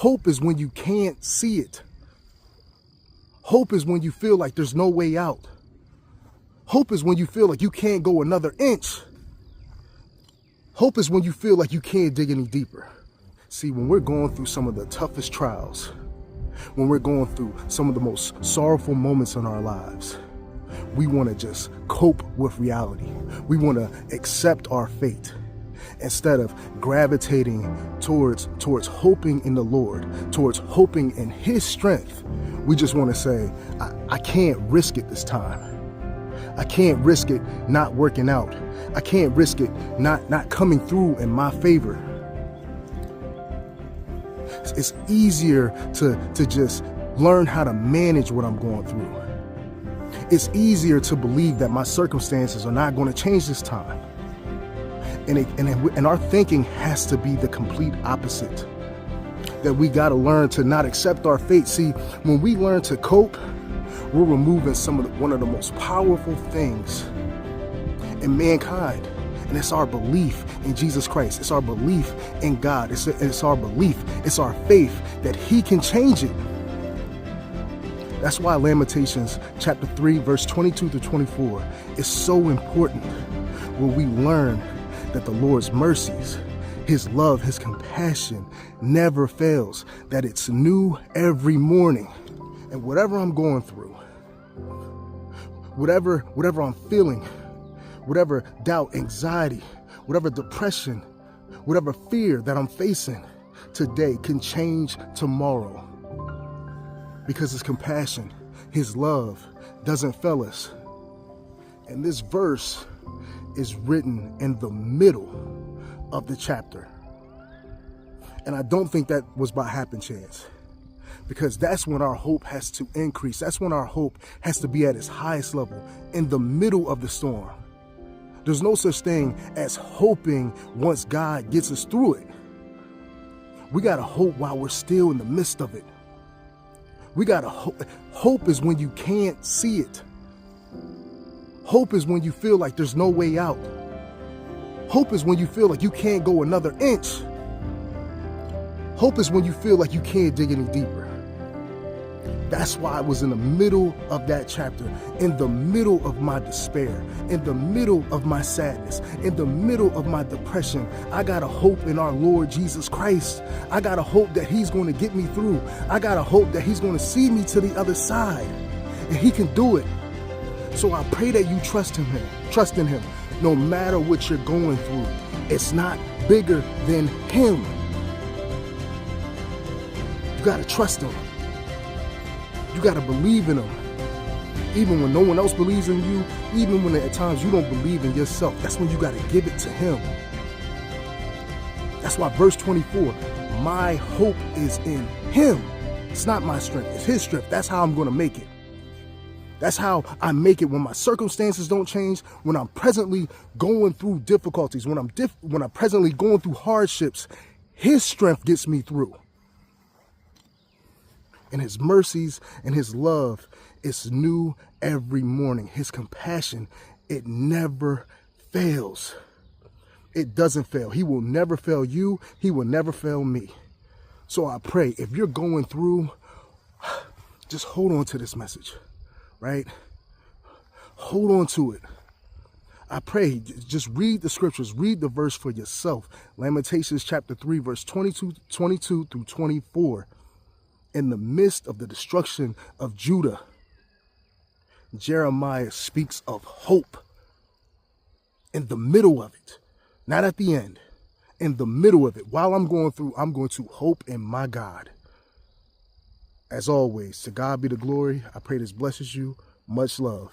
Hope is when you can't see it. Hope is when you feel like there's no way out. Hope is when you feel like you can't go another inch. Hope is when you feel like you can't dig any deeper. See, when we're going through some of the toughest trials, when we're going through some of the most sorrowful moments in our lives, we want to just cope with reality. We want to accept our fate instead of gravitating towards hoping in the Lord, towards hoping in His strength. We just want to say, I can't risk it this time. I can't risk it not working out. I can't risk it not coming through in my favor. It's easier to just learn how to manage what I'm going through. It's easier to believe that my circumstances are not going to change this time. And our thinking has to be the complete opposite. That we got to learn to not accept our fate. See, when we learn to cope, we're removing one of the most powerful things in mankind. And it's our belief in Jesus Christ. It's our belief in God. It's our belief. It's our faith that He can change it. That's why Lamentations chapter 3, verse 22 to 24 is so important, where we learn that the Lord's mercies, His love, His compassion never fails, that it's new every morning. And whatever I'm going through, whatever I'm feeling, whatever doubt, anxiety, whatever depression, whatever fear that I'm facing today can change tomorrow. Because His compassion, His love doesn't fail us. And this verse is written in the middle of the chapter. And I don't think that was by happen chance, because that's when our hope has to increase. That's when our hope has to be at its highest level, in the middle of the storm. There's no such thing as hoping once God gets us through it. We got to hope while we're still in the midst of it. We got to hope. Hope is when you can't see it. Hope is when you feel like there's no way out. Hope is when you feel like you can't go another inch. Hope is when you feel like you can't dig any deeper. That's why I was in the middle of that chapter, in the middle of my despair, in the middle of my sadness, in the middle of my depression. I got a hope in our Lord Jesus Christ. I got a hope that He's going to get me through. I got a hope that He's going to see me to the other side, and He can do it. So I pray that you trust in Him, no matter what you're going through. It's not bigger than Him. You got to trust Him. You got to believe in Him. Even when no one else believes in you, even when at times you don't believe in yourself, that's when you got to give it to Him. That's why verse 24, my hope is in Him. It's not my strength, it's His strength. That's how I'm going to make it. That's how I make it when my circumstances don't change, when I'm presently going through difficulties, when I'm presently going through hardships. His strength gets me through. And His mercies and His love is new every morning. His compassion, it never fails. It doesn't fail. He will never fail you. He will never fail me. So I pray, if you're going through, just hold on to this message, right? Hold on to it. I pray, just read the scriptures, read the verse for yourself. Lamentations chapter 3, verse 22 through 24. In the midst of the destruction of Judah, Jeremiah speaks of hope. In the middle of it, not at the end, in the middle of it, while I'm going through, I'm going to hope in my God. As always, to God be the glory. I pray this blesses you. Much love.